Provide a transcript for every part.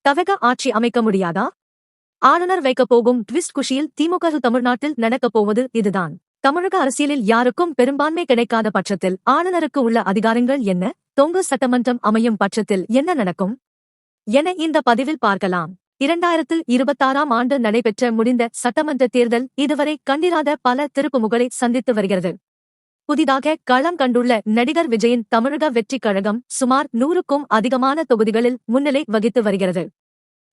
தவக ஆட்சி அமைக்க முடியாதா? ஆளுநர் வைக்கப் போகும் ட்விஸ்ட் குஷியில் திமுக தமிழ்நாட்டில் நடக்கப் போவது இதுதான். தமிழக அரசியலில் யாருக்கும் பெரும்பான்மை கிடைக்காத பட்சத்தில் ஆளுநருக்கு உள்ள அதிகாரங்கள் என்ன? தொங்கு சட்டமன்றம் அமையும் பட்சத்தில் என்ன நடக்கும் என இந்த பதிவில் பார்க்கலாம். 2026ஆம் ஆண்டு நடைபெற்ற முடிந்த சட்டமன்ற தேர்தல் இதுவரை கண்டிராத பல திருப்புமுகளை சந்தித்து வருகிறது. புதிதாக களம் கண்டுள்ள நடிகர் விஜயின் தமிழக வெற்றிக் கழகம் சுமார் 100க்கும் அதிகமான தொகுதிகளில் முன்னிலை வகித்து வருகிறது.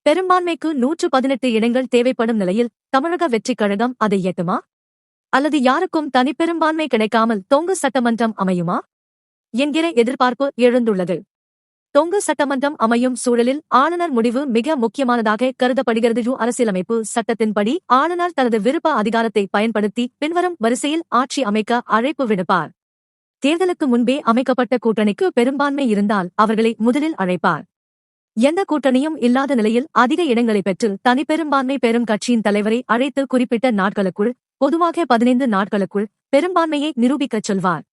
பெரும்பான்மைக்கு 118 இடங்கள் தேவைப்படும் நிலையில் தமிழக வெற்றிக் கழகம் அதை எட்டுமா? அல்லது யாருக்கும் தனிப்பெரும்பான்மை கிடைக்காமல் தொங்கு சட்டமன்றம் அமையுமா என்கிற எதிர்பார்ப்பு எழுந்துள்ளது. தொங்கு சட்டமன்றம் அமையும் சூழலில் ஆளுநர் முடிவு மிக முக்கியமானதாக கருதப்படுகிறது. அரசியலமைப்பு சட்டத்தின்படி ஆளுநர் தனது விருப்ப அதிகாரத்தை பயன்படுத்தி பின்வரும் வரிசையில் ஆட்சி அமைக்க அழைப்பு விடுப்பார். தேர்தலுக்கு முன்பே அமைக்கப்பட்ட கூட்டணிக்கு பெரும்பான்மை இருந்தால் அவர்களை முதலில் அழைப்பார். எந்த கூட்டணியும் இல்லாத நிலையில் அதிக இடங்களை பெற்று தனிப்பெரும்பான்மை பெறும் கட்சியின் தலைவரை அழைத்து குறிப்பிட்ட நாட்களுக்குள், பொதுவாக 15 நாட்களுக்குள் பெரும்பான்மையை நிரூபிக்கச் சொல்வார்.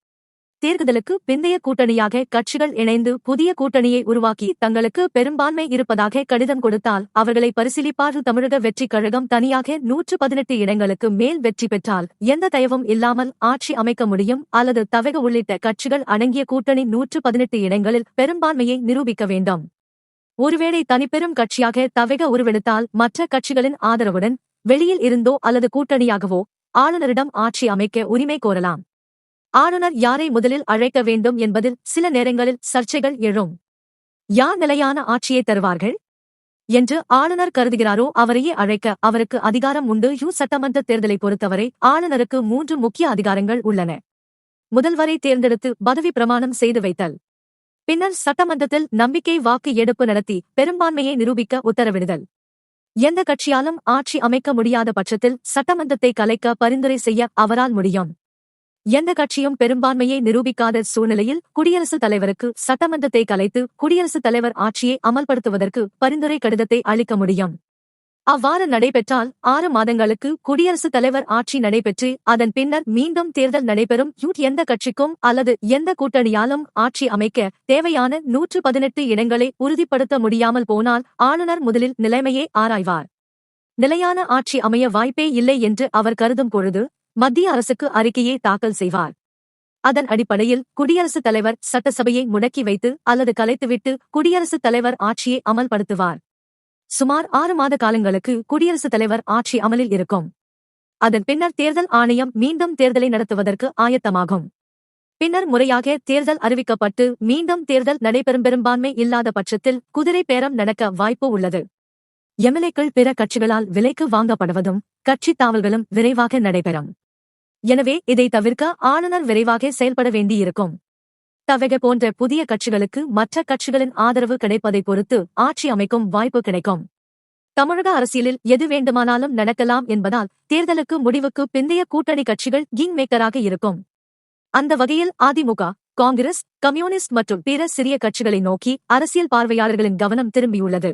தேர்தலுக்கு பிந்தைய கூட்டணியாக கட்சிகள் இணைந்து புதிய கூட்டணியை உருவாக்கி தங்களுக்கு பெரும்பான்மை இருப்பதாக கடிதம் கொடுத்தால் அவர்களை பரிசீலிப்பார். தமிழக வெற்றிக் கழகம் தனியாக 118 இடங்களுக்கு மேல் வெற்றி பெற்றால் எந்த தயவும் இல்லாமல் ஆட்சி அமைக்க முடியும். அல்லது தவக உள்ளிட்ட கட்சிகள் அடங்கிய கூட்டணி 118 இடங்களில் பெரும்பான்மையை நிரூபிக்க வேண்டும். ஒருவேளை தனிப்பெரும் கட்சியாக தவக உருவெடுத்தால் மற்ற கட்சிகளின் ஆதரவுடன் வெளியில் இருந்தோ அல்லது கூட்டணியாகவோ ஆளுநரிடம் ஆட்சி அமைக்க உரிமை கோரலாம். ஆளுநர் யாரை முதலில் அழைக்க வேண்டும் என்பதில் சில நேரங்களில் சர்ச்சைகள் எழும். யார் நிலையான ஆட்சியை தருவார்கள் என்று ஆளுநர் கருதுகிறாரோ அவரையே அழைக்க அவருக்கு அதிகாரம் உண்டு. சட்டமன்ற தேர்தலை பொறுத்தவரை ஆளுநருக்கு 3 முக்கிய அதிகாரங்கள் உள்ளன. முதல்வரை தேர்ந்தெடுத்து பதவி பிரமாணம் செய்து வைத்தல், பின்னர் சட்டமன்றத்தில் நம்பிக்கை வாக்கு எடுப்பு நடத்தி பெரும்பான்மையை நிரூபிக்க உத்தரவிடுதல். எந்த கட்சியாலும் ஆட்சி அமைக்க முடியாத பட்சத்தில் சட்டமன்றத்தை கலைக்க பரிந்துரை செய்ய அவரால் முடியும். எந்த கட்சியும் பெரும்பான்மையை நிரூபிக்காத சூழ்நிலையில் குடியரசுத் தலைவருக்கு சட்டமன்றத்தை கலைத்து குடியரசுத் தலைவர் ஆட்சியை அமல்படுத்துவதற்கு பரிந்துரை கடிதத்தை அளிக்க முடியும். அவ்வாறு நடைபெற்றால் 6 மாதங்களுக்கு குடியரசுத் தலைவர் ஆட்சி நடைபெற்று அதன் பின்னர் மீண்டும் தேர்தல் நடைபெறும். எந்த கட்சிக்கும் அல்லது எந்த கூட்டணியாலும் ஆட்சி அமைக்க தேவையான 118 இடங்களை உறுதிப்படுத்த முடியாமல் போனால் ஆளுநர் முதலில் நிலைமையை ஆராய்வார். நிலையான ஆட்சி அமைய வாய்ப்பே இல்லை என்று அவர் கருதும் பொழுது மத்திய அரசுக்கு அறிக்கையை தாக்கல் செய்வார். அதன் அடிப்படையில் குடியரசுத் தலைவர் சட்டசபையை முடக்கி வைத்து அல்லது கலைத்துவிட்டு குடியரசுத் தலைவர் ஆட்சியை அமல்படுத்துவார். சுமார் 6 மாத காலங்களுக்கு குடியரசுத் தலைவர் ஆட்சி அமலில் இருக்கும். அதன் பின்னர் தேர்தல் ஆணையம் மீண்டும் தேர்தலை நடத்துவதற்கு ஆயத்தமாகும். பின்னர் முறையாக தேர்தல் அறிவிக்கப்பட்டு மீண்டும் தேர்தல் நடைபெறும். பெரும்பான்மை இல்லாத பட்சத்தில் குதிரை பேரம் நடக்க வாய்ப்பு உள்ளது. எம்எல்ஏக்கள் பிற கட்சிகளால் விலைக்கு வாங்கப்படுவதும் கட்சித் தாவல்களும் விரைவாக நடைபெறும். எனவே இதை தவிர்க்க ஆளுநர் விரைவாக செயல்பட வேண்டியிருக்கும். தவக போன்ற புதிய கட்சிகளுக்கு மற்ற கட்சிகளின் ஆதரவு கிடைப்பதை பொறுத்து ஆட்சி அமைக்கும் வாய்ப்பு கிடைக்கும். தமிழக அரசியலில் எது வேண்டுமானாலும் நடக்கலாம் என்பதால் தேர்தலுக்கு முடிவுக்கு பிந்தைய கூட்டணி கட்சிகள் கிங் மேக்கராக இருக்கும். அந்த வகையில் அதிமுக, காங்கிரஸ், கம்யூனிஸ்ட் மற்றும் பிற சிறிய கட்சிகளை நோக்கி அரசியல் பார்வையாளர்களின் கவனம் திரும்பியுள்ளது.